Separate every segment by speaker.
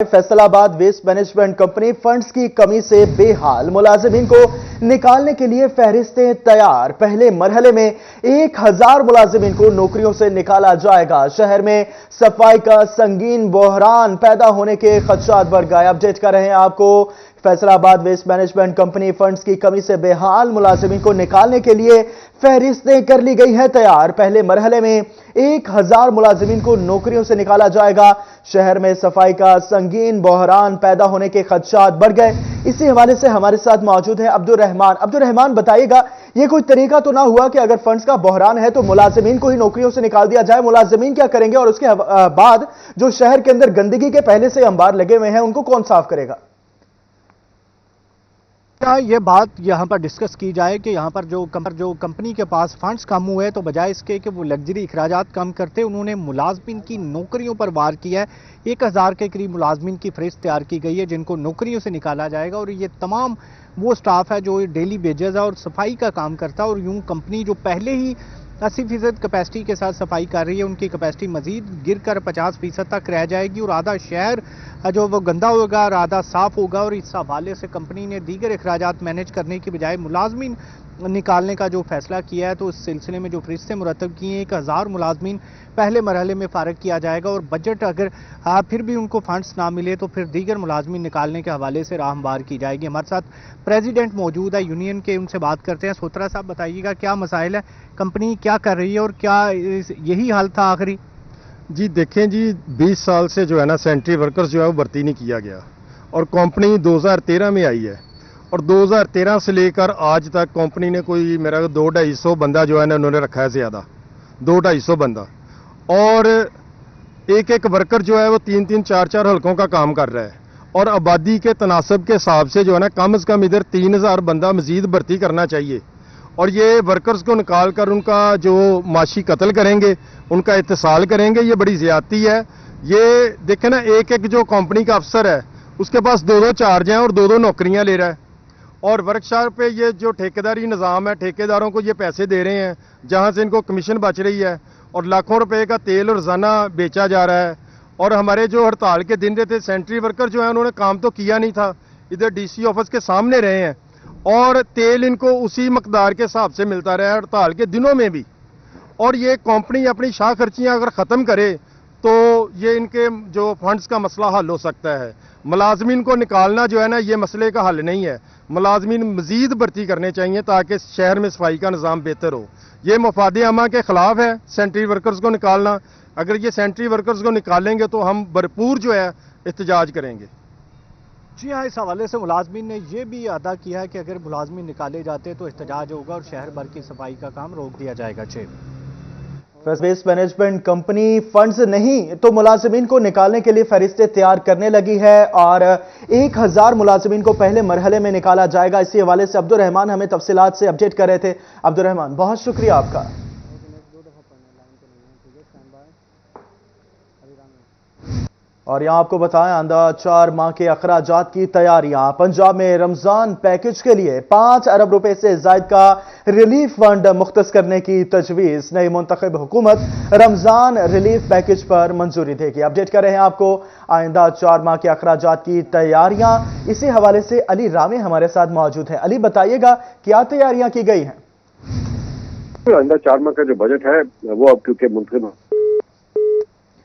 Speaker 1: Faisalabad waste management company funds की कमी से बेहाल, मुलाजिमीन को निकालने के लिए फहरिस्तें तैयार। पहले मरहले में 1000 मुलाजिमीन को नौकरियों से निकाला जाएगा। शहर में सफाई का संगीन बहरान पैदा होने के खदशात बढ़ गए। अपडेट कर रहे हैं आपको। Faisalabad waste management company funds की कमी से बेहाल, मुलाजिमीन को निकालने के लिए फहरिस्तें कर ली गई हैं तैयार। पहले मरहले में 1000 मुलाजिमीन को नौकरियों से निकाला जाएगा। शहर में सफाई का संगीन बहरान पैदा होने के खदशात बढ़ गए। इसी हवाले से हमारे साथ मौजूद है अब्दुल रहमान, बताइएगा, ये कोई तरीका तो ना हुआ कि अगर फंड्स का बहरान है तो मुलाजिमीन को ही नौकरियों से निकाल दिया जाए? मुलाजिमीन क्या करेंगे और उसके बाद जो शहर के अंदर गंदगी के पहले से अंबार लगे हुए हैं उनको कौन साफ करेगा?
Speaker 2: क्या ये बात यहाँ पर डिस्कस की जाए कि यहाँ पर जो कंपनी के पास फंड्स कम हुए हैं तो बजाय इसके कि वो लग्जरी अखराजात कम करते, उन्होंने मुलाजमीन की नौकरियों पर वार किया है। 1000 के करीब मुलाजमीन की फहरिस्त तैयार की गई है जिनको नौकरियों से निकाला जाएगा, और ये तमाम वो स्टाफ है जो डेली वेजेस है और सफाई का काम करता है। और यूँ कंपनी जो पहले ही 80% कैपेसिटी के साथ सफाई कर रही है, उनकी कैपेसिटी मजीद गिर कर 50% तक रह जाएगी और आधा शहर जो वो गंदा होगा और आधा साफ होगा। और इस हवाले से कंपनी ने दीगर अखराजात मैनेज करने की बजाय मुलाजमीन निकालने का जो फैसला किया है, तो इस सिलसिले में जो फरिश्ते मुरतब किए हैं 1000 मुलाजमीन पहले मरहले में फारग किया जाएगा। और बजट अगर फिर भी उनको फंड्स ना मिले तो फिर दीगर मुलाजमीन निकालने के हवाले से राहमवार की जाएगी। हमारे साथ प्रेसिडेंट मौजूद है यूनियन के, उनसे बात करते हैं। सोत्रा साहब, बताइएगा क्या मसाइल है, कंपनी क्या कर रही है और क्या यही हाल था आखिरी?
Speaker 3: जी देखें जी, 20 साल से जो है ना सेंट्री वर्कर्स जो है वो भर्ती नहीं किया गया, और कंपनी 2013 में आई है, और 2013 से लेकर आज तक कंपनी ने कोई मेरा 200-250 बंदा जो है ना उन्होंने रखा है, ज़्यादा 200-250 बंदा, और एक एक वर्कर जो है वो 3-3 4-4 हल्कों का काम कर रहा है। और आबादी के तनासब के हिसाब से जो है ना कम से कम इधर 3000 बंदा मजीद भर्ती करना चाहिए। और ये वर्कर्स को निकाल कर उनका जो माशी कत्ल करेंगे, उनका इत्तिसाल करेंगे, ये बड़ी ज़्यादती है। ये देखें ना, एक एक जो कंपनी का अफसर है उसके पास 2-2 चार्ज हैं और 2-2 नौकरियां ले रहा है। और वर्कशॉप पे ये जो ठेकेदारी निज़ाम है, ठेकेदारों को ये पैसे दे रहे हैं जहां से इनको कमीशन बच रही है, और लाखों रुपए का तेल रोज़ाना बेचा जा रहा है। और हमारे जो हड़ताल के दिन रहते सेंट्री वर्कर जो है उन्होंने काम तो किया नहीं था, इधर DC ऑफिस के सामने रहे हैं, और तेल इनको उसी मकदार के हिसाब से मिलता रहा है हड़ताल के दिनों में भी। और ये कंपनी अपनी शाह खर्चियाँ अगर ख़त्म करे तो ये इनके जो फंड्स का मसला हल हो सकता है। मुलाजमीन को निकालना जो है ना ये मसले का हल नहीं है। मुलाजमीन मजीद भर्ती करने चाहिए ताकि शहर में सफाई का निज़ाम बेहतर हो। ये मफाद आमा के खिलाफ है सेंट्री वर्कर्स को निकालना। अगर ये सेंट्री वर्कर्स को निकालेंगे तो हम भरपूर जो है एहतजाज करेंगे।
Speaker 2: जी हाँ, इस हवाले से मुलाजमीन ने यह भी अदा किया है कि अगर मुलाजमीन निकाले जाते तो एहतजाज होगा और शहर भर की सफाई का काम रोक दिया जाएगा।
Speaker 1: वेस्ट मैनेजमेंट कंपनी फंड्स नहीं तो मुलाजिमीन को निकालने के लिए फहरिस्तें तैयार करने लगी है और 1000 मुलाजिमीन को पहले मरहले में निकाला जाएगा। इसी हवाले से अब्दुल रहमान हमें तफसीलात से अपडेट कर रहे थे। अब्दुल रहमान, बहुत शुक्रिया आपका। और यहां आपको बताएं, आंदा 4 माह के अखराजात की तैयारियां। पंजाब में रमजान पैकेज के लिए 5 अरब रुपए से जायद का रिलीफ फंड मुख्तस करने की तजवीज। नई मुंतखब हुकूमत रमजान रिलीफ पैकेज पर मंजूरी देगी। अपडेट कर रहे हैं आपको आइंदा 4 माह के अखराजात की तैयारियां। इसी हवाले से अली रामे हमारे साथ मौजूद है। अली, बताइएगा क्या तैयारियां की गई हैं?
Speaker 4: आइंदा 4 माह का जो बजट है वो अब क्योंकि मुंतखब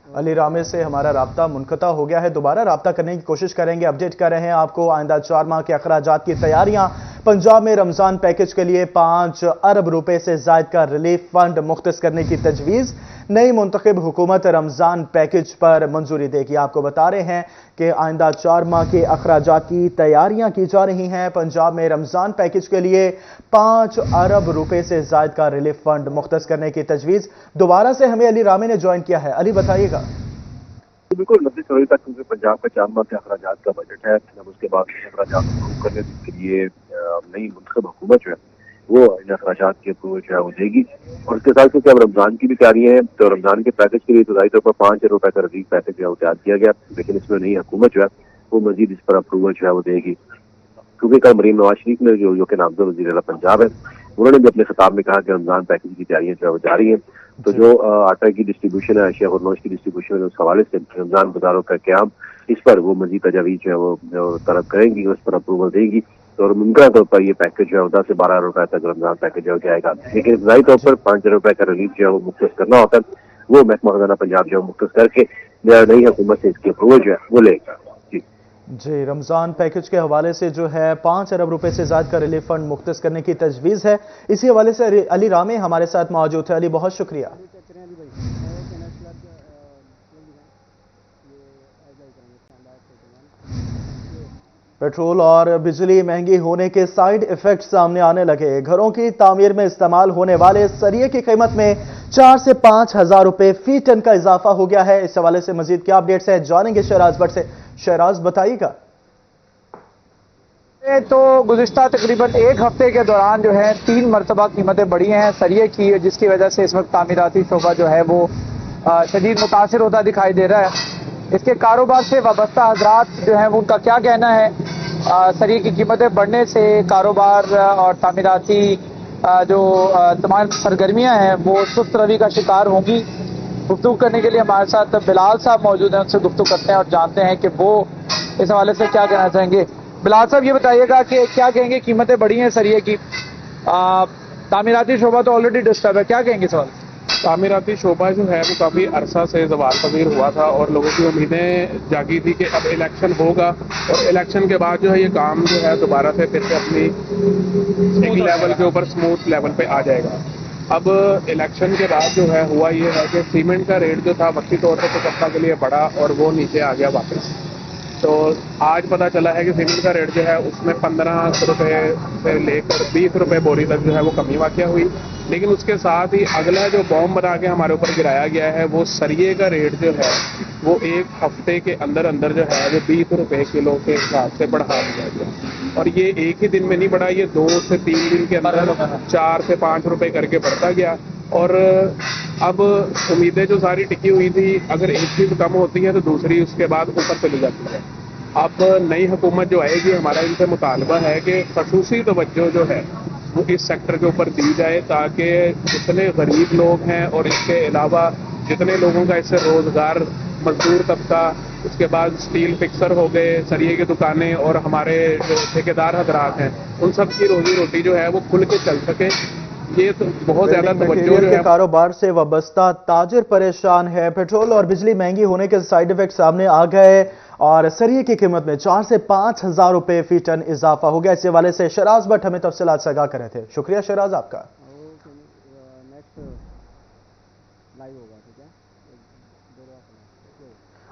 Speaker 1: अली रामे से हमारा राब्ता मुनक़ता हो गया है, दोबारा राब्ता करने की कोशिश करेंगे। अपडेट कर रहे हैं आपको आइंदा 4 माह के अखराजात की तैयारियां। पंजाब में रमजान पैकेज के लिए 5 अरब रुपए से जायद का रिलीफ फंड मुख्तस करने की तजवीज़। नई मुंतखब हुकूमत रमजान पैकेज पर मंजूरी देगी। आपको बता रहे हैं कि आइंदा 4 माह के अखराजात की तैयारियां की जा रही हैं। पंजाब में रमजान पैकेज के लिए 5 अरब रुपए से जायद का रिलीफ फंड मुख्तस करने की तजवीज़। दोबारा से हमें अली रामे ने ज्वाइन किया है। अली, बताइएगा।
Speaker 4: बिल्कुल 29 फरवरी तक क्योंकि पंजाब का 4 माह के अखराजात का बजट है, अब उसके बाद अखराजात अप्रूव करने के लिए नई मुंतखब हुकूमत जो है वो इन अखराजात की अप्रूवल जो है वो देगी। और उसके साथ क्योंकि अब रमजान की भी तैयारियां हैं तो रमजान के पैकेज के लिए इब्तदाई तौर पर 5 अरब रुपए का रिलीफ पैकेज जो है वो तैयार किया गया, लेकिन इसमें नई हुकूमत जो है वो मजीद इस पर अप्रूवल जो है वो देगी। क्योंकि कल मरीम नवाज शरीफ ने जो कि नामज़द वज़ीर आला पंजाब है, انہوں نے بھی اپنے خطاب میں کہا کہ رمضان پیکج کی تیاریاں جو ہے وہ جاری ہیں. تو جو آٹا کی ڈسٹریبیوشن ہے، اشیاء خورنوش کی ڈسٹریبیوشن ہے، اس حوالے سے رمضان بازاروں کا قیام، اس پر وہ مزید تجاویز جو ہے وہ طلب کریں گی، اس پر اپروول دیں گی. اور ممکنہ طور پر یہ پیکج جو ہے 10 سے 12 روپے تک رمضان پیکج جو جائے گا. لیکن ابتدائی طور پر 5,000 روپے کا ریلیف جو ہے وہ مختص کرنا ہوتا ہے، وہ محکمہ خزانہ پنجاب جو ہے مختص کر کے نئی حکومت سے اس کی اپروول جو ہے وہ لے گا.
Speaker 1: جی، رمضان پیکج کے حوالے سے جو ہے 5 ارب روپے سے زائد کا ریلیف فنڈ مختص کرنے کی تجویز ہے. اسی حوالے سے علی رامی ہمارے ساتھ موجود ہے. علی، بہت شکریہ. پیٹرول اور بجلی مہنگی ہونے کے سائیڈ ایفیکٹ سامنے آنے لگے. گھروں کی تعمیر میں استعمال ہونے والے سریے کی قیمت میں 4 سے 5 ہزار روپے فی ٹن کا اضافہ ہو گیا ہے. اس حوالے سے مزید کیا اپڈیٹس ہیں جانیں گے شہراز بٹ سے. شہراز، بتائیے گا.
Speaker 5: تو گزشتہ تقریباً ایک ہفتے کے دوران جو ہے 3 مرتبہ قیمتیں بڑھی ہیں سریے کی، جس کی وجہ سے اس وقت تعمیراتی شعبہ جو ہے وہ شدید متاثر ہوتا دکھائی دے رہا ہے. اس کے کاروبار سے وابستہ حضرات جو ہیں وہ ان کا کیا کہنا ہے؟ سریے کی قیمتیں بڑھنے سے کاروبار اور تعمیراتی جو تمام سرگرمیاں ہیں وہ سست روی کا شکار ہوں گی. گفتگو کرنے کے لیے ہمارے ساتھ بلال صاحب موجود ہیں، ان سے گفتگو کرتے ہیں اور جانتے ہیں کہ وہ اس حوالے سے کیا کہنا چاہیں گے. بلال صاحب، یہ بتائیے گا کہ کیا کہیں گے؟ قیمتیں بڑھی ہیں سریے کی، تعمیراتی شعبہ تو آلریڈی ڈسٹرب ہے، کیا کہیں گے سوال؟
Speaker 6: تعمیراتی شعبہ جو ہے وہ کافی عرصہ سے زوال پذیر ہوا تھا اور لوگوں کی امیدیں جاگی تھی کہ اب الیکشن ہوگا اور الیکشن کے بعد جو ہے یہ کام جو ہے دوبارہ سے پھر سے اپنی ایک لیول کے اوپر اسموتھ لیول پہ آ جائے گا. اب الیکشن کے بعد جو ہے ہوا یہ ہے کہ سیمنٹ کا ریٹ جو تھا وقتی طور پر کچھ ہفتہ کے لیے بڑھا اور وہ نیچے آ گیا واپس. تو آج پتہ چلا ہے کہ سیمنٹ کا ریٹ جو ہے اس میں 15 روپے سے لے کر 20 روپے بوری تک جو ہے وہ کمی واقع ہوئی. لیکن اس کے ساتھ ہی اگلا جو بام بنا کے ہمارے اوپر گرایا گیا ہے وہ سریے کا ریٹ جو ہے وہ ایک ہفتے کے اندر جو ہے وہ 20 روپے کلو کے حساب سے بڑھا دیا گیا. اور یہ ایک ہی دن میں نہیں بڑھا، یہ 2 سے 3 دن کے اندر 4 سے 5 روپے کر کے بڑھتا گیا. اور اب امیدیں جو ساری ٹکی ہوئی تھی، اگر ایک چیز کم ہوتی ہے تو دوسری اس کے بعد اوپر چلی جاتی ہے. اب نئی حکومت جو آئے گی، ہمارا ان سے مطالبہ ہے کہ خصوصی توجہ جو ہے وہ اس سیکٹر کے اوپر دی جائے تاکہ جتنے غریب لوگ ہیں اور اس کے علاوہ جتنے لوگوں کا اس سے روزگار، مزدور طبقہ، اس کے بعد اسٹیل فکسر ہو گئے، سریے کی دکانیں اور ہمارے جو ٹھیکیدار حضرات ہیں، ان سب کی روزی روٹی جو ہے وہ کھل کے چل سکے. یہ تو بہت زیادہ توجہ جو ہے.
Speaker 1: کاروبار سے وابستہ تاجر پریشان ہے. پیٹرول اور بجلی مہنگی ہونے کے سائیڈ ایفیکٹ سامنے آ گئے اور سریے کی قیمت میں 4 سے 5 ہزار روپے فی ٹن اضافہ ہو گیا. اس حوالے سے شہراز بٹ ہمیں تفصیلات سے آگاہ کر رہے تھے. شکریہ شہراز آپ کا.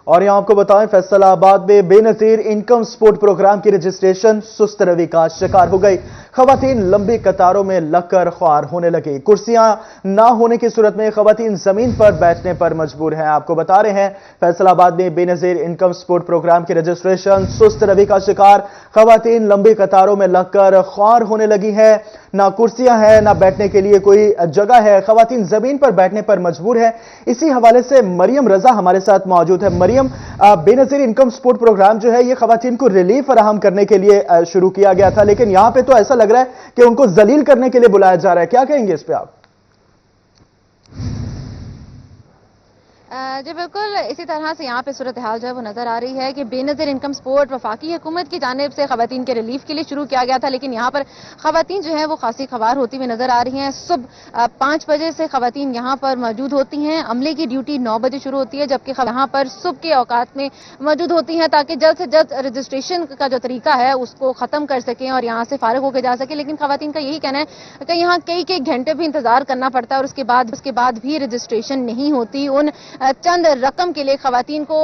Speaker 1: اور یہاں آپ کو بتائیں، فیصل آباد میں بے نظیر انکم سپورٹ پروگرام کی رجسٹریشن سست روی کا شکار ہو گئی. خواتین لمبی قطاروں میں لگ کر خوار ہونے لگی. کرسیاں نہ ہونے کی صورت میں خواتین زمین پر بیٹھنے پر مجبور ہیں. آپ کو بتا رہے ہیں فیصل آباد میں بے نظیر انکم سپورٹ پروگرام کی رجسٹریشن سست روی کا شکار. خواتین لمبی قطاروں میں لگ کر خوار ہونے لگی ہیں. نہ کرسیاں ہیں، نہ بیٹھنے کے لیے کوئی جگہ ہے. خواتین زمین پر بیٹھنے پر مجبور ہیں. اسی حوالے سے مریم رضا ہمارے ساتھ موجود ہے. مریم، بے نظیر انکم سپورٹ پروگرام جو ہے یہ خواتین کو ریلیف فراہم کرنے کے لیے شروع کیا گیا تھا، لیکن یہاں پہ تو ایسا لگ رہا ہے کہ ان کو ذلیل کرنے کے لیے بلایا جا رہا ہے. کیا کہیں گے اس پہ آپ؟
Speaker 7: جی بالکل اسی طرح سے یہاں پہ صورتحال جو ہے وہ نظر آ رہی ہے کہ بے نظیر انکم سپورٹ وفاقی حکومت کی جانب سے خواتین کے ریلیف کے لیے شروع کیا گیا تھا، لیکن یہاں پر خواتین جو ہیں وہ خاصی خوار ہوتی ہوئی نظر آ رہی ہیں. صبح 5 بجے سے خواتین یہاں پر موجود ہوتی ہیں. عملے کی ڈیوٹی 9 بجے شروع ہوتی ہے، جبکہ یہاں پر صبح کے اوقات میں موجود ہوتی ہیں تاکہ جلد سے جلد رجسٹریشن کا جو طریقہ ہے اس کو ختم کر سکیں اور یہاں سے فارغ ہو کے جا سکیں. لیکن خواتین کا یہی کہنا ہے کہ یہاں کئی گھنٹے بھی انتظار کرنا پڑتا ہے اور اس کے بعد بھی رجسٹریشن نہیں ہوتی. ان چند رقم کے لیے خواتین کو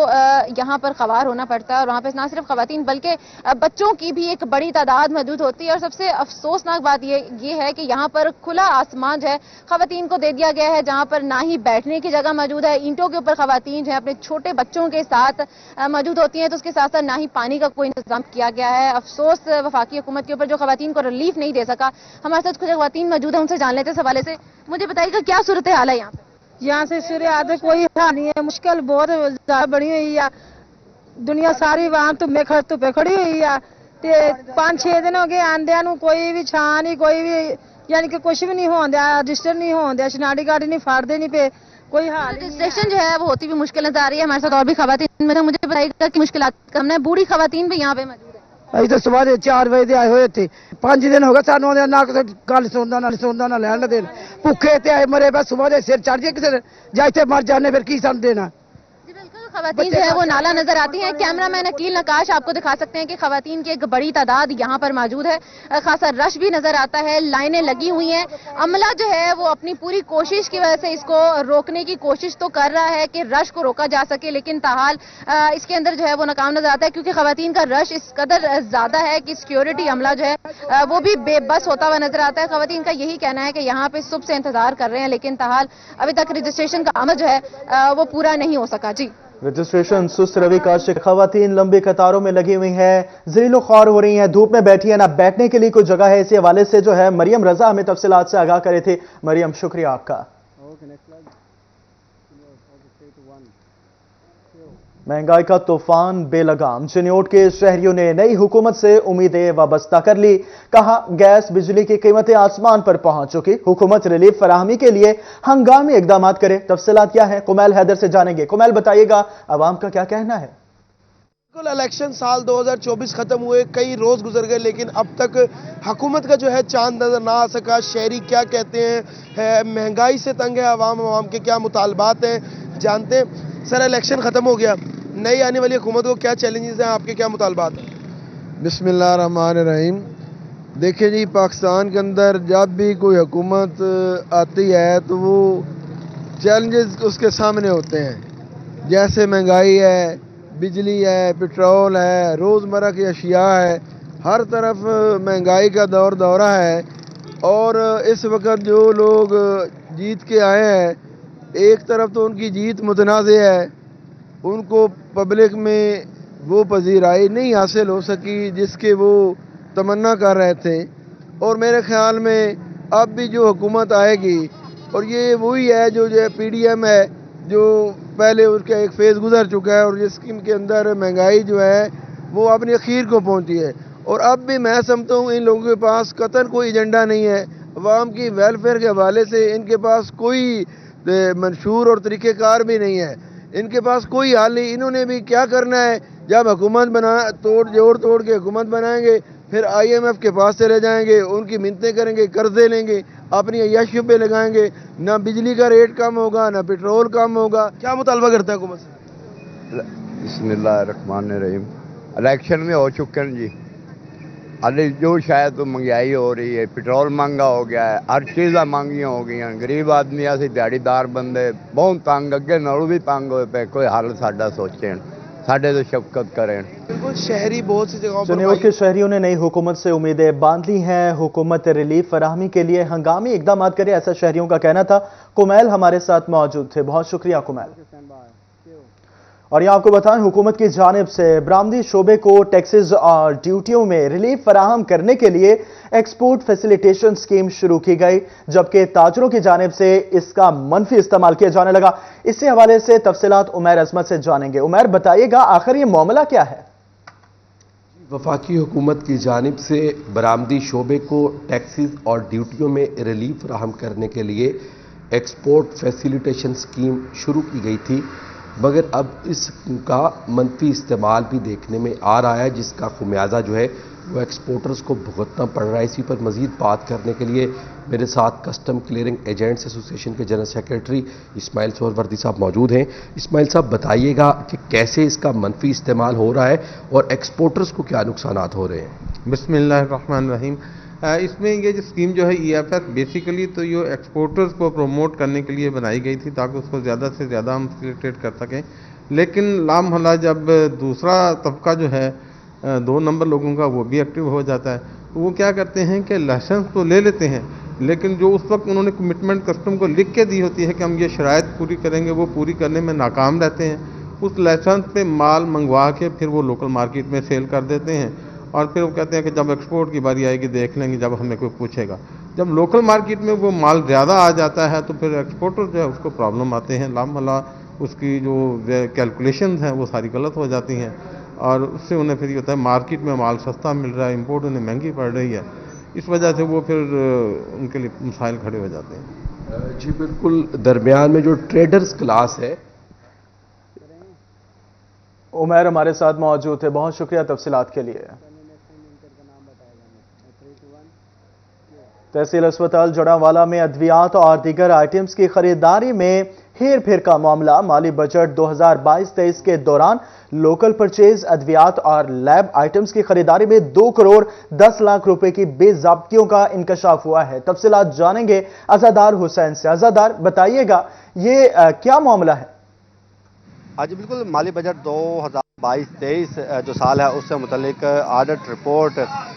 Speaker 7: یہاں پر خوار ہونا پڑتا ہے اور وہاں پہ نہ صرف خواتین بلکہ بچوں کی بھی ایک بڑی تعداد موجود ہوتی ہے. اور سب سے افسوسناک بات یہ ہے کہ یہاں پر کھلا آسمان جو ہے خواتین کو دے دیا گیا ہے، جہاں پر نہ ہی بیٹھنے کی جگہ موجود ہے. اینٹوں کے اوپر خواتین جو ہے اپنے چھوٹے بچوں کے ساتھ موجود ہوتی ہیں، تو اس کے ساتھ ساتھ نہ ہی پانی کا کوئی انتظام کیا گیا ہے. افسوس وفاقی حکومت کے اوپر جو خواتین کو ریلیف نہیں دے سکا. ہمارے ساتھ کچھ خواتین موجود ہیں، ان سے جان لیتے اس حوالے سے. مجھے بتائیے گا کیا صورتحال ہے یہاں پہ؟
Speaker 8: یہاں سے صورتحال کوئی حال نہیں ہے، مشکل بہت زیادہ بڑی ہوئی ہے. دنیا ساری وہاں تو پہ کھڑی ہوئی ہے. 5-6 دن ہو گئے آندیاں نو، کوئی بھی چھان نہیں، کوئی بھی ਯਾਨੀ ਕਿ ਕੁਝ ਵੀ ਨਹੀਂ ਹੋਣ ਦਿਆ, ਰਜਿਸਟਰ ਨਹੀਂ ਹੋਣ ਦਿਆ, ਸ਼ਨਾਖਤੀ ਕਾਰਡ नहीं फाड़ते नहीं पे, कोई हाल ही नहीं है।
Speaker 7: रजिस्ट्रेशन जो है वो होती भी मुश्किल नजर आ रही है। हमारे साथ और भी खवातीन में मुझे बताइएगा कि मुश्किल हमने बूढ़ी खवातीन भी यहाँ पे मौजूद है।
Speaker 9: ਅਸੀਂ ਤਾਂ ਸਵੇਰੇ 4 ਵਜੇ ਦੇ ਆਏ ਹੋਏ ਇੱਥੇ 5 ਦਿਨ ਹੋ ਗਏ ਸਾਨੂੰ ਆਉਂਦੇ ਨਾ ਕਿਸੇ ਗੱਲ ਸੁਣਦਾ ਨਾ ਲੈਣ ਨਾ ਦੇਣ ਭੁੱਖੇ ਤੇ ਆਏ ਮਰੇ ਬਸ ਸਵੇਰ ਦੇ ਸਿਰ ਚੜ ਜੇ ਕਿਸੇ ਦੇ ਜਾਂ ਇੱਥੇ ਮਰ ਜਾਣੇ ਫਿਰ ਕੀ ਸਾਨੂੰ ਦੇਣਾ।
Speaker 7: जी बिल्कुल, खवातीन जो है वो नाला नजर आती हैं। कैमरामैन अकील नकाश आपको दिखा सकते हैं कि खवातीन की एक बड़ी तादाद यहाँ पर मौजूद है। खासा रश भी नजर आता है, लाइनें लगी हुई हैं। अमला जो है वो अपनी पूरी कोशिश की वजह से इसको रोकने की कोशिश तो कर रहा है कि रश को रोका जा सके, लेकिन ताहाल इसके अंदर जो है वो नाकाम नजर आता है, क्योंकि खवातीन का रश इस कदर ज्यादा है कि सिक्योरिटी अमला जो है वो भी बेबस होता हुआ नजर आता है। खवातीन का यही कहना है कि यहाँ पे सुबह से इंतजार कर रहे हैं, लेकिन ताहाल अभी तक रजिस्ट्रेशन का अमल जो है वो पूरा नहीं हो सका। जी,
Speaker 1: रजिस्ट्रेशन सुस्त रवि का शिकार, खवातीन लंबी कतारों में लगी हुई हैं, ज़लीलो ख्वार हो रही हैं, धूप में बैठी है, ना बैठने के लिए कोई जगह है। इसी हवाले से जो है मरियम रजा हमें तफसीलात से आगाह करे थे। मरियम, शुक्रिया आपका। महंगाई का तूफान बेलगाम, चिन्योट के शहरियों ने नई हुकूमत से उम्मीदें वाबस्ता कर ली। कहा गैस बिजली की कीमतें आसमान पर पहुंच चुकी, हुकूमत रिलीफ फराहमी के लिए हंगामी इकदाम करे। तफसीलात क्या है, कुमैल हैदर से जानेंगे। कुमैल, बताइएगा आवाम का क्या कहना है।
Speaker 10: इलेक्शन साल 2024 खत्म हुए, कई रोज गुजर गए, लेकिन अब तक हुकूमत का जो है चांद नजर ना आ सका। शहरी क्या कहते हैं, महंगाई से तंग है आवाम के क्या मुतालबात हैं, जानते हैं। सर, इलेक्शन खत्म हो गया, नई आने वाली हुकूमत को क्या चैलेंजेस हैं, आपके क्या मुतालबात हैं?
Speaker 11: बिस्मिल्लाहिर्रहमानिर्रहीम। देखिए जी, पाकिस्तान के अंदर जब भी कोई हुकूमत आती है तो वो चैलेंजेस उसके सामने होते हैं, जैसे महंगाई है, बिजली है, पेट्रोल है, रोज़मर्रा की अशिया है, हर तरफ महंगाई का दौरा है। और इस वक्त जो लोग जीत के आए हैं, एक तरफ तो उनकी जीत मुतनाज़ है, उनको पब्लिक में वो पजीराई नहीं हासिल हो सकी जिसके वो तमन्ना कर रहे थे। और मेरे ख्याल में अब भी जो हुकूमत आएगी, और ये वही है जो PDM है, जो पहले उसका एक फेज़ गुजर चुका है और जिसके अंदर महंगाई जो है वो अपनी अखीर को पहुंची है। और अब भी मैं समझता हूँ इन लोगों के पास कतई कोई एजेंडा नहीं है, अवाम की वेलफेयर के हवाले से इनके पास कोई मंशूर और तरीक़ेकार भी नहीं है, इनके पास कोई हाल नहीं। इन्होंने भी क्या करना है, जब हुकूमत जोड़ तोड़ के हुकूमत बनाएंगे, फिर IMF के पास चले जाएंगे, उनकी मिन्नतें करेंगे, कर्जे लेंगे, अपनी अय्याशियों पे लगाएंगे, ना बिजली का रेट कम होगा, ना पेट्रोल कम होगा।
Speaker 10: क्या मुतालबा करता है हुकूमत से?
Speaker 12: बिस्मिल्लाहिर्रहमानिर्रहीम। इलेक्शन में हो चुके हैं जी, अरे जो शायद तो महंगाई हो रही है, पेट्रोल महंगा हो गया है, हर चीज़ां महंगियां हो गई हैं। गरीब आदमी असीं दिहाड़ीदार बंदे बहुत तंग, अगे नालों भी तंग होए पे। कोई हल साडा सोचें, साडे तो शफकत करें।
Speaker 10: बिल्कुल, शहरी बहुत सी जगहों पर
Speaker 1: चिन्योट के शहरियों ने नई हुकूमत से उम्मीदें बांध ली हैं, हुकूमत रिलीफ फराहमी के लिए हंगामी इकदाम करे, ऐसा शहरियों का कहना था। कुमैल हमारे साथ मौजूद थे, बहुत शुक्रिया कुमैल। और यहाँ आपको बताएं, हुकूमत की जानिब से बरामदी शोबे को टैक्सेस और ड्यूटियों में रिलीफ फराहम करने के लिए एक्सपोर्ट फैसिलिटेशन स्कीम शुरू की गई, जबकि ताजरों की जानिब से इसका मनफी इस्तेमाल किया जाने लगा। इसी हवाले से तफसीलात उमैर अजमत से जानेंगे। उमैर, बताइएगा आखिर ये मामला क्या है।
Speaker 13: वफाकी हुकूमत की जानिब से बरामदी शोबे को टैक्सेस और ड्यूटियों में रिलीफ फराहम करने के लिए एक्सपोर्ट फैसिलिटेशन स्कीम शुरू की गई थी, मगर अब इसका मनफी इस्तेमाल भी देखने में आ रहा है, जिसका खुमियाजा जो है वो एक्सपोर्टर्स को भुगतना पड़ रहा है। इसी पर मज़ीद बात करने के लिए मेरे साथ कस्टम क्लियरिंग एजेंट्स एसोसिएशन के जनरल सेक्रेटरी इस्माइल सोहरवर्दी साहब मौजूद हैं। इस्माइल साहब, बताइएगा कि कैसे इसका मनफी इस्तेमाल हो रहा है और एक्सपोर्टर्स को क्या नुकसानात हो रहे हैं।
Speaker 14: बिस्मिल्लाहिर्रहमानिर्रहीम। इसमें ये जो स्कीम जो है EFS बेसिकली तो ये एक्सपोर्टर्स को प्रमोट करने के लिए बनाई गई थी, ताकि उसको ज़्यादा से ज़्यादा हम फैसिलिटेट कर सकें। लेकिन लामहला जब दूसरा तबका जो है 2 नंबर लोगों का, वो भी एक्टिव हो जाता है, तो वो क्या करते हैं कि लाइसेंस तो ले लेते हैं, लेकिन जो उस वक्त उन्होंने कमिटमेंट कस्टम को लिख के दी होती है कि हम ये शराइत पूरी करेंगे, वो पूरी करने में नाकाम रहते हैं। उस लाइसेंस पे माल मंगवा के फिर वो लोकल मार्केट में सेल कर देते हैं, और फिर वो कहते हैं कि जब एक्सपोर्ट की बारी आएगी देख लेंगे, जब हमें कोई पूछेगा। जब लोकल मार्केट में वो माल ज़्यादा आ जाता है तो फिर एक्सपोर्टर जो है उसको प्रॉब्लम आते हैं, लामहला उसकी जो कैलकुलेशन हैं वो सारी गलत हो जाती हैं, और उससे उन्हें फिर ये होता है मार्केट में माल सस्ता मिल रहा है, इंपोर्ट उन्हें महंगी पड़ रही है। اس وجہ سے وہ پھر ان کے لیے مسائل کھڑے ہو جاتے ہیں۔
Speaker 13: جی بالکل، درمیان میں جو ٹریڈرز کلاس ہے،
Speaker 1: عمیر ہمارے ساتھ موجود تھے، بہت شکریہ تفصیلات کے لیے۔ تحصیل اسپتال جڑاوالا میں ادویات اور دیگر آئٹمز کی خریداری میں ہیر پھیر کا معاملہ۔ مالی بجٹ 2022-23 کے دوران لوکل پرچیز ادویات اور لیب آئٹمز کی خریداری میں 2 کروڑ 10 لاکھ روپے کی بے ضابطگیوں کا انکشاف ہوا ہے۔ تفصیلات جانیں گے عزادار حسین سے۔ عزادار بتائیے گا یہ کیا معاملہ ہے؟
Speaker 15: جی بالکل، مالی بجٹ 2022-23 جو سال ہے اس سے متعلق آڈٹ رپورٹ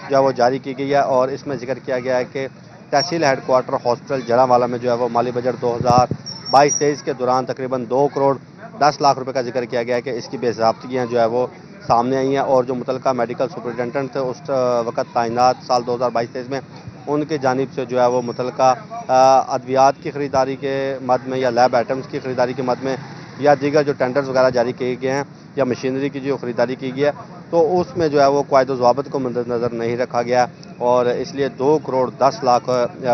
Speaker 15: جو ہے وہ جاری کی گئی ہے، اور اس میں ذکر کیا گیا ہے کہ تحصیل ہیڈ کوارٹر ہاسپٹل جڑاوالا میں جو ہے وہ مالی بجٹ 2022-23 کے دوران تقریباً 2 کروڑ 10 لاکھ روپے کا ذکر کیا گیا ہے کہ اس کی بے ضابطگیاں جو ہے وہ سامنے آئی ہیں، اور جو متعلقہ میڈیکل سپرنٹینڈنٹ تھے اس وقت تعینات سال 2022-23 میں، ان کی جانب سے جو ہے وہ متعلقہ ادویات کی خریداری کے مد میں یا لیب آئٹمز کی خریداری کے مد میں یا دیگر جو ٹینڈرز وغیرہ جاری کیے گئے ہیں یا مشینری کی جو خریداری کی گئی ہے تو اس میں جو ہے وہ قواعد و ضوابط کو مد نظر نہیں رکھا گیا، اور اس لیے 2 کروڑ 10 لاکھ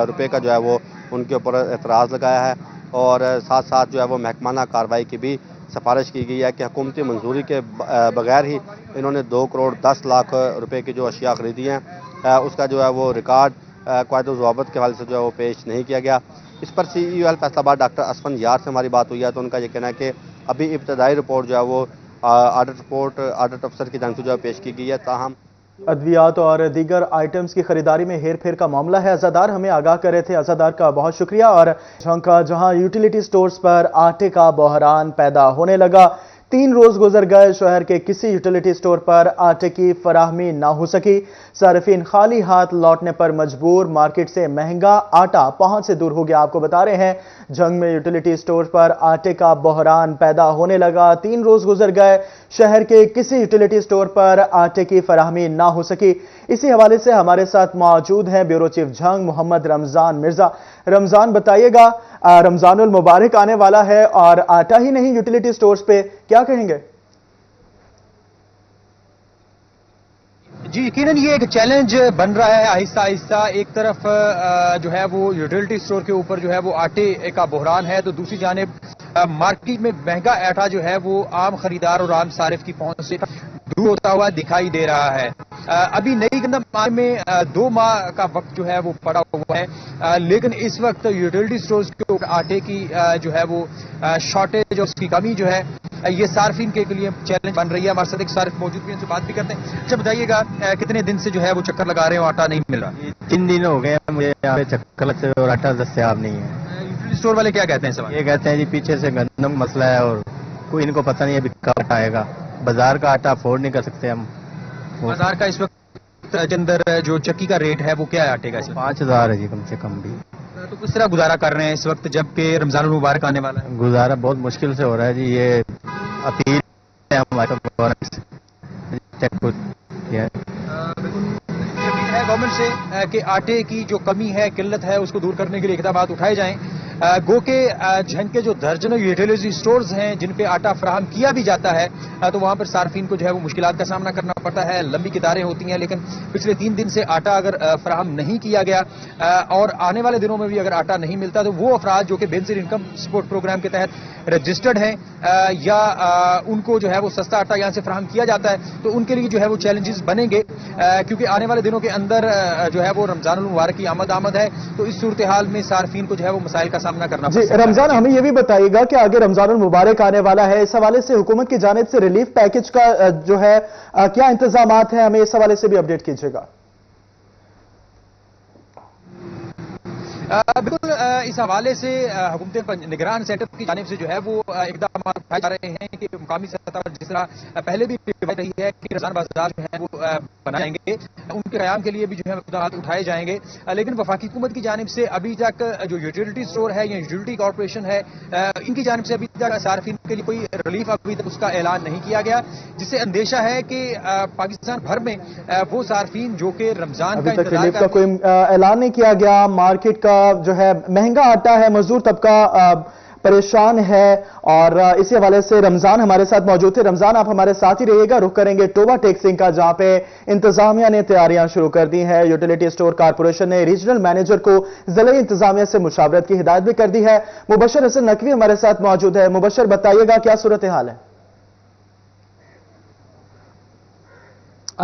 Speaker 15: روپے کا جو ہے وہ ان کے اوپر اعتراض لگایا ہے، اور ساتھ ساتھ جو ہے وہ محکمانہ کارروائی کی بھی سفارش کی گئی ہے کہ حکومتی منظوری کے بغیر ہی انہوں نے 2 کروڑ 10 لاکھ روپے کی جو اشیاء خریدی ہیں اس کا جو ہے وہ ریکارڈ قواعد و ضوابط کے حوالے سے جو ہے وہ پیش نہیں کیا گیا۔ اس پر سی ای او ہیلتھ فیصل آباد ڈاکٹر اسفند یار سے ہماری بات ہوئی ہے تو ان کا یہ کہنا ہے کہ ابھی ابتدائی رپورٹ جو ہے وہ آڈٹ افسر کی جانب سے جو ہے پیش کی گئی ہے، تاہم
Speaker 1: ادویات اور دیگر آئٹمز کی خریداری میں ہیر پھیر کا معاملہ ہے۔ عزادار ہمیں آگاہ کر رہے تھے، عزادار کا بہت شکریہ۔ اور جہاں یوٹیلیٹی سٹورز پر آٹے کا بحران پیدا ہونے لگا، 3 روز گزر گئے، شہر کے کسی یوٹیلیٹی سٹور پر آٹے کی فراہمی نہ ہو سکی، صارفین خالی ہاتھ لوٹنے پر مجبور، مارکیٹ سے مہنگا آٹا پہنچ سے دور ہو گیا۔ آپ کو بتا رہے ہیں جنگ میں یوٹیلیٹی سٹور پر آٹے کا بحران پیدا ہونے لگا، 3 روز گزر گئے، شہر کے کسی یوٹیلیٹی سٹور پر آٹے کی فراہمی نہ ہو سکی۔ اسی حوالے سے ہمارے ساتھ موجود ہیں بیورو چیف جنگ محمد رمضان مرزا۔ رمضان بتائیے گا، رمضان المبارک آنے والا ہے اور آٹا ہی نہیں یوٹیلیٹی سٹورز پہ، کیا کہیں گے؟
Speaker 2: جی یقیناً یہ ایک چیلنج بن رہا ہے آہستہ آہستہ۔ ایک طرف جو ہے وہ یوٹیلیٹی سٹور کے اوپر جو ہے وہ آٹے کا بحران ہے، تو دوسری جانب مارکیٹ میں مہنگا آٹا جو ہے وہ عام خریدار اور عام صارف کی پہنچ سے دور ہوتا ہوا دکھائی دے رہا ہے۔ ابھی نئی گندم مارکیٹ میں 2 ماہ کا وقت جو ہے وہ پڑا ہوا ہے، لیکن اس وقت یوٹیلیٹی سٹورز کے اوپر آٹے کی جو ہے وہ شارٹیج اور اس کی کمی جو ہے یہ صارفین کے لیے چیلنج بن رہی ہے۔ ہمارے ساتھ ایک صارف موجود بھی، ان سے بات بھی کرتے ہیں۔ اچھا بتائیے گا کتنے دن سے جو ہے وہ چکر لگا رہے ہیں، آٹا نہیں مل رہا؟
Speaker 16: 3 دن ہو گئے مجھے یہاں پہ چکر لگتے اور آٹا دستیاب نہیں ہے۔
Speaker 2: یوٹیلیٹی سٹور والے کیا کہتے ہیں سوال؟
Speaker 16: یہ کہتے ہیں جی پیچھے سے گندم مسئلہ ہے اور کوئی ان کو پتہ نہیں ابھی کب آئے گا، بازار کا آٹا افورڈ نہیں کر سکتے ہم۔
Speaker 2: بازار کا اس وقت اندر جو چکی کا ریٹ ہے وہ کیا ہے آٹے کا؟
Speaker 16: 5000 ہے جی کم سے کم بھی۔
Speaker 2: تو کس طرح گزارا کر رہے ہیں اس وقت جب کہ رمضان المبارک آنے والا ہے؟
Speaker 16: گزارا بہت مشکل سے ہو رہا ہے جی، یہ اپیل ہے ہمارے
Speaker 2: گورنمنٹ سے کہ آٹے کی جو کمی ہے، قلت ہے، اس کو دور کرنے کے لیے اقدامات اٹھائے جائیں۔ گو کہ جھنگ کے جو درجنوں یوٹیلیٹی سٹورز ہیں جن پہ آٹا فراہم کیا بھی جاتا ہے تو وہاں پر صارفین کو جو ہے وہ مشکلات کا سامنا کرنا پڑتا ہے، لمبی قطاریں ہوتی ہیں، لیکن پچھلے 3 دن سے آٹا اگر فراہم نہیں کیا گیا اور آنے والے دنوں میں بھی اگر آٹا نہیں ملتا تو وہ افراد جو کہ بینظیر انکم سپورٹ پروگرام کے تحت رجسٹرڈ ہیں یا ان کو جو ہے وہ سستا آٹا یہاں سے فراہم کیا جاتا ہے تو ان کے لیے جو ہے وہ چیلنجز بنیں گے، کیونکہ آنے والے دنوں کے اندر جو ہے وہ رمضان المبارک کی آمد ہے، تو اس صورتحال میں صارفین کو جو ہے وہ مسائل کا سامنا کرنا
Speaker 1: جی رمضان ہمیں یہ بھی بتائیے گا کہ آگے رمضان المبارک آنے والا ہے، اس حوالے سے حکومت کی جانب سے ریلیف پیکج کا جو ہے کیا انتظامات ہیں، ہمیں اس حوالے سے بھی اپڈیٹ کیجیے گا۔
Speaker 2: بالکل اس حوالے سے حکومت نگران سیٹ اپ کی جانب سے جو ہے وہ اقدامات اٹھائے جا رہے ہیں کہ مقامی سطح پر جس طرح پہلے بھی رہی ہے کہ رمضان بازار جو ہے وہ بنائے جائیں گے، ان کے قیام کے لیے بھی جو ہے اقدامات اٹھائے جائیں گے، لیکن وفاقی حکومت کی جانب سے ابھی تک جو یوٹیلیٹی سٹور ہے یا یوٹیلیٹی کارپوریشن ہے ان کی جانب سے ابھی تک صارفین کے لیے کوئی ریلیف ابھی تک اس کا اعلان نہیں کیا گیا، جس سے اندیشہ ہے کہ پاکستان بھر میں وہ صارفین جو کہ رمضان کا انتظار
Speaker 1: ریلیف کا کوئی اعلان نہیں کیا گیا، مارکیٹ کا جو ہے مہنگا آٹا ہے، مزدور طبقہ परेशान है। और इसी हवाले से रमजान हमारे साथ मौजूद थे। रमजान, आप हमारे साथ ही रहिएगा। रुख करेंगे टोबा टेक्सिंग का, जहां पे इंतजामिया ने तैयारियां शुरू कर दी है। यूटिलिटी स्टोर कारपोरेशन ने रीजनल मैनेजर को जिले इंतजामिया से मुशावरत की हिदायत भी कर दी है। मुबशर हसन नकवी हमारे साथ मौजूद है। मुबशर, बताइएगा क्या सूरत हाल है?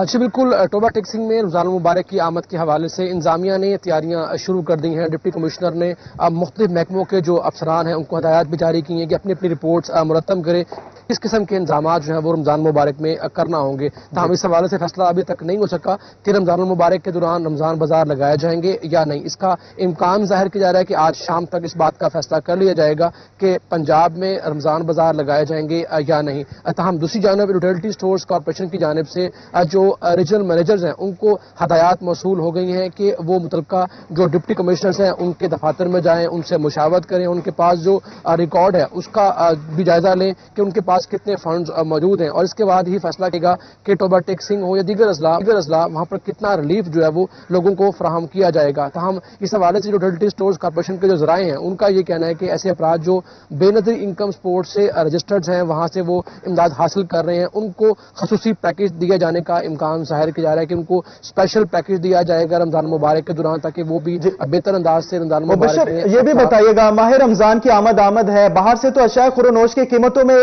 Speaker 17: जी बिल्कुल, टोबा टेक्सिंग में रमजान मुबारक की आमद के हवाले से इंतजामिया ने तैयारियां शुरू कर दी हैं। डिप्टी कमिश्नर ने मुख्तलिफ महकमों के जो अफसरान हैं उनको हदायत भी जारी की हैं कि अपनी अपनी रिपोर्ट्स मुरतब करें, किस किस्म के इंतजाम जो हैं वो रमजान मुबारक में करना होंगे। ताहम इस हवाले से फैसला अभी तक नहीं हो सका कि रमजान मुबारक के दौरान रमजान बाजार लगाए जाएंगे या नहीं। इसका इम्कान जाहिर किया जा रहा है कि आज शाम तक इस बात का फैसला कर लिया जाएगा कि पंजाब में रमजान बाजार लगाए जाएंगे या नहीं। ताहम दूसरी जानब यूटिलिटी स्टोर्स कॉरपोरेशन की जानिब से जो रीजनल मैनेजर्स हैं उनको हदायत मौसूल हो गई हैं कि वो मुतलका जो डिप्टी कमिश्नर्स हैं उनके दफातर में जाएं, उनसे मुशावरत करें, उनके पास जो रिकॉर्ड है उसका भी जायजा लें कि उनके पास कितने फंड्स मौजूद हैं, और इसके बाद ही फैसला किया कि टोबा टेक्सिंग हो या दीगर अजला वहां पर कितना रिलीफ जो है वो लोगों को फराहम किया जाएगा। ताहम इस हवाले से जो यूटिलिटी स्टोर्स कॉरपोरेशन के जो जराए हैं उनका ये कहना है कि ऐसे अफराद जो बेनज़ीर इनकम सपोर्ट से रजिस्टर्ड हैं, वहां से वो इमदाद हासिल कर रहे हैं, उनको खसूसी पैकेज दिए जाने का इम्कान जाहिर किया जा रहा है कि उनको स्पेशल पैकेज दिया जाएगा रमजान मुबारक के दौरान, ताकि वो भी बेहतर अंदाज से रमजान मुबारक में।
Speaker 1: ये भी बताइएगा, माह रमजान की आमद है, बाहर से तो अशाए खुरोनोश की कीमतों में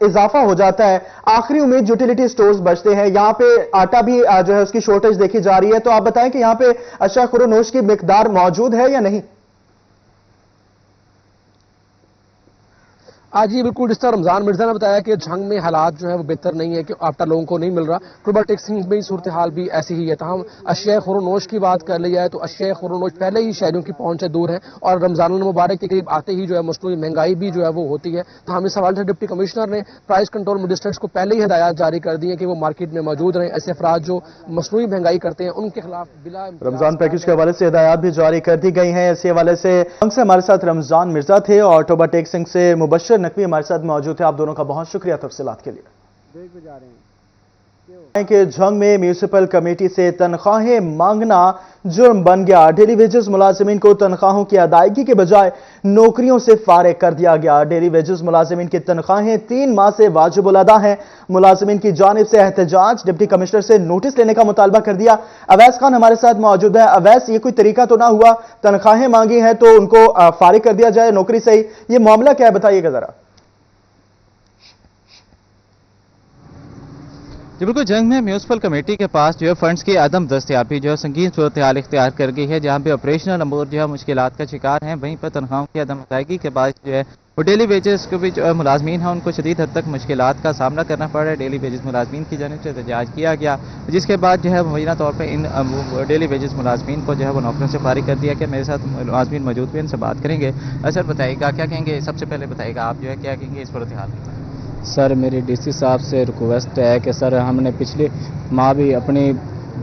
Speaker 1: इजाफा हो जाता है, आखिरी उम्मीद यूटिलिटी स्टोर्स बचते हैं। यहाँ पे आटा भी जो है उसकी शॉर्टेज देखी जा रही है, तो आप बताएं कि यहाँ पे अशाए खुरोनोश की मिकदार मौजूद है या नहीं?
Speaker 17: आज ये बिल्कुल जिस तरह रमजान मिर्जा ने बताया कि झंग में हालात जो है वो बेहतर नहीं है, कि आटा लोगों को नहीं मिल रहा। टोबा टेक्सिंग में सूरत हाल भी ऐसी ही है। तमाम अशिया खुरोनोश की बात कर ली जाए तो अशिया खुरोनोश पहले ही शहरों की पहुंच से दूर है, और रमजान मुबारक के करीब आते ही जो है मसनूई महंगाई भी जो है वो होती है। तो हम इस हवाले से डिप्टी कमिश्नर ने प्राइस कंट्रोल मजिस्ट्रेट्स को पहले ही हिदायत जारी कर दी है कि वो मार्केट में मौजूद रहें। ऐसे अफराद जो मसनूई महंगाई करते हैं उनके खिलाफ बिला
Speaker 1: रमजान पैकेज के हवाले से हिदायत भी जारी कर दी गई हैं। इसी हवाले से हमारे साथ रमजान मिर्जा थे और टोबा टेक्सिंग से मुबशर नकवी हमारे साथ मौजूद थे। आप दोनों का बहुत शुक्रिया तफसीलात के लिए। कि झंग में म्यूनिसिपल कमेटी से तनख्वाहें मांगना जुर्म बन गया। डेली वेजेस मुलाजिमीन को तनख्वाहों की अदायगी के बजाय नौकरियों से फारिग कर दिया गया। डेली वेजेस मुलाजिमीन की तनख्वाहें 3 माह से वाजिबुल अदा हैं। मुलाजिमीन की जानिब से एहतजाज, डिप्टी कमिश्नर से नोटिस लेने का मुतालबा कर दिया। अवैस खान हमारे साथ मौजूद है। अवैस, ये कोई तरीका तो ना हुआ, तनख्वाहें मांगी हैं तो उनको फारिग कर दिया जाए नौकरी से ही, ये मामला क्या है, बताइएगा जरा।
Speaker 18: जी बिल्कुल, जंग में म्यूनसिपल कमेटी के पास जो है फंड्स की अदम दस्तयाबी जो है संगीन सूरत हाल इख्तियार कर गई है, जहाँ पे ऑपरेशनल अमूर जो है मुश्किलात का शिकार हैं। वहीं पर तनख्वाहों की अदम अदायगी के बाद जो है वो डेली वेजेस को भी जो मुलाजमीन हैं उनको शदीद हद तक मुश्किलात का सामना करना पड़ रहा है। डेली वेजेस मुलाजमीन की जानिब से एहतजाज किया गया, जिसके बाद जो है मुबैना तौर पर इन डेली वेजेस मुलाजमीन को जो है वो नौकरियों से फारिग कर दिया गया। मेरे साथ मुलाजमीन मौजूद हुए, इनसे बात करेंगे। सर बताइएगा, क्या कहेंगे, सबसे पहले बताइएगा आप जो है क्या कहेंगे इस सूरत हाल में?
Speaker 19: सर मेरी डीसी साहब से रिक्वेस्ट है कि सर हमने पिछले माह भी अपनी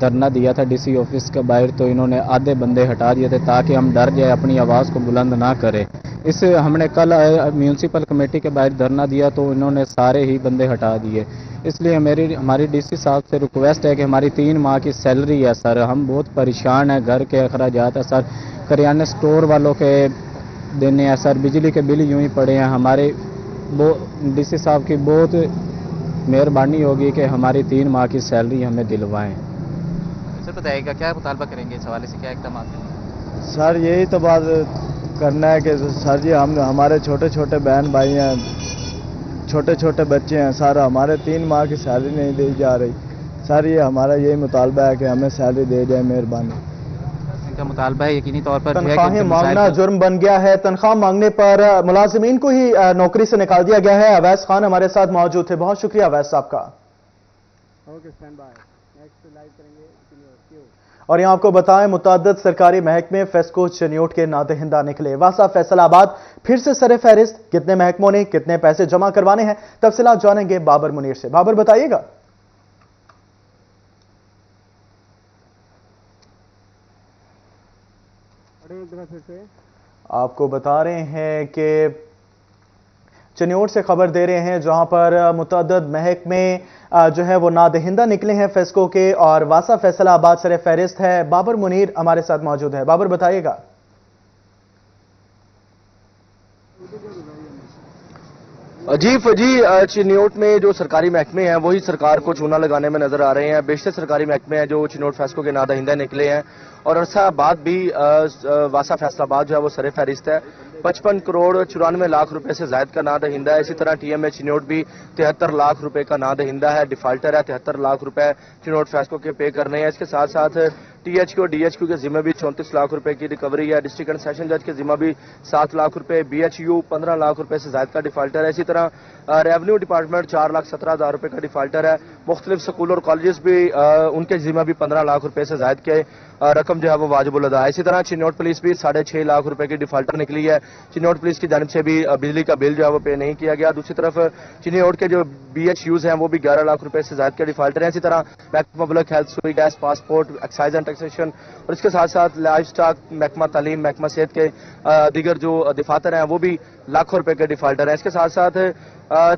Speaker 19: धरना दिया था डीसी ऑफिस के बाहर, तो इन्होंने आधे बंदे हटा दिए थे ताकि हम डर जाए, अपनी आवाज़ को बुलंद ना करें। इस हमने कल म्यूनसिपल कमेटी के बाहर धरना दिया तो इन्होंने सारे ही बंदे हटा दिए। इसलिए हमारी डीसी साहब से रिक्वेस्ट है कि हमारी 3 माह की सैलरी है सर, हम बहुत परेशान हैं, घर के अखराजात है सर, करियाना स्टोर वालों के देने हैं सर, बिजली के बिल यूं ही पड़े हैं। हमारे डीसी साहब की बहुत मेहरबानी होगी कि हमारी 3 माह की सैलरी हमें दिलवाएं।
Speaker 18: सर बताइएगा, क्या मुतालबा करेंगे इस हवाले से, क्या इक़दाम?
Speaker 20: सर यही तो बात करना है कि सर जी हमारे छोटे छोटे बहन भाई हैं, छोटे छोटे बच्चे हैं सर, हमारे 3 माह की सैलरी नहीं दी जा रही सर। ये हमारा यही मुतालबा है कि हमें सैलरी दे जाए, मेहरबानी।
Speaker 18: का मुतालबा है यकीनी तौर पर
Speaker 1: तनख्वाहें मांगना जुर्म बन गया है। तनख्वाह मांगने पर मुलाजिमीन को ही नौकरी से निकाल दिया गया है। अवैस खान हमारे साथ मौजूद थे, बहुत शुक्रिया अवैस साहब का। और यहाँ आपको बताएं, मुतअद्दिद सरकारी महकमे फेस्को चनियोट के नादहिंदा निकले। वासा फैसलाबाद फिर से सरे फहरिस्त, कितने महकमों ने कितने पैसे जमा करवाने हैं, तफसीलात जानेंगे बाबर मुनीर से। बाबर बताइएगा। आपको बता रहे हैं कि चनियोट से खबर दे रहे हैं जहां पर मुतअद्दिद महकमे जो है वो नादहिंदा निकले हैं फेस्को के, और वासा फैसलाबाद सरे फहरिस्त है। बाबर मुनीर हमारे साथ मौजूद है। बाबर बताइएगा। جی چنیوٹ میں جو سرکاری محکمے ہیں وہی سرکار کو چونا لگانے میں نظر آ رہے ہیں. بیشتر سرکاری محکمے ہیں جو چنیوٹ فیسکو کے نادہندہ نکلے ہیں اور عرصہ بعد بھی واسا فیصل آباد جو ہے وہ سر فہرست ہے. 55 کروڑ 94 لاکھ روپے سے زائد کا نادہندہ ہے. اسی طرح ٹی ایم اے چنیوٹ بھی 73 لاکھ روپے کا نادہندہ ہے, ڈیفالٹر ہے. 73 لاکھ روپے چنیوٹ فیسکو کے پے کرنے ہیں. اس کے ساتھ ساتھ T H Q D H Q کے ذمہ بھی 34 لاکھ روپے کی ریکوری ہے. ڈسٹرکٹ اینڈ سیشن جج کے ذمہ بھی 7 لاکھ روپے. بی ایچ یو 15 لاکھ روپے سے زائد کا ڈیفالٹر ہے. اسی طرح ریونیو ڈپارٹمنٹ 4,17,000 روپے کا ڈیفالٹر ہے. مختلف سکول اور کالجز بھی ان کے ذمہ بھی 15 لاکھ روپے سے زائد کے رقم جو ہے وہ واجب الادا ہے. اسی طرح چنیوٹ پولیس بھی 6.5 لاکھ روپے کی ڈیفالٹر نکلی ہے. چنیوٹ پولیس کی جانب سے بھی بجلی کا بل جو ہے وہ پے نہیں کیا گیا. دوسری طرف چنیوٹ کے جو بی ایچ یوز ہیں وہ بھی 11 لاکھ روپے سے زائد کے ڈیفالٹر ہیں. اسی طرح محکمہ public health, Sui gas, passport, excise and taxation اور اس کے ساتھ ساتھ لائف سٹاک, محکمہ تعلیم, محکمہ صحت کے دیگر جو دفاتر ہیں وہ بھی لاکھوں روپے کے ڈیفالٹر ہیں. اس کے ساتھ ساتھ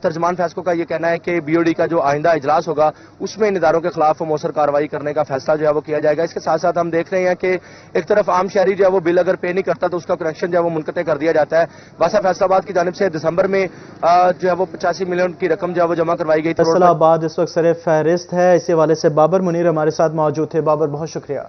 Speaker 1: ترجمان فیسکو کا یہ کہنا ہے کہ بی او ڈی کا جو آئندہ اجلاس ہوگا اس میں ان اداروں کے خلاف مؤثر کارروائی کرنے کا فیصلہ جو ہے وہ کیا جائے گا. اس کے ساتھ ساتھ ہم دیکھ رہے ہیں کہ ایک طرف عام شہری جو ہے وہ بل اگر پے نہیں کرتا تو اس کا کنیکشن جو ہے وہ منقطع کر دیا جاتا ہے. واسا فیصل آباد کی جانب سے دسمبر میں جو ہے وہ 85 ملین کی رقم جو ہے وہ جمع کروائی گئی.
Speaker 21: فیصل آباد اس وقت سر فہرست ہے. اسی حوالے سے بابر منیر ہمارے ساتھ موجود تھے. بابر, بہت شکریہ.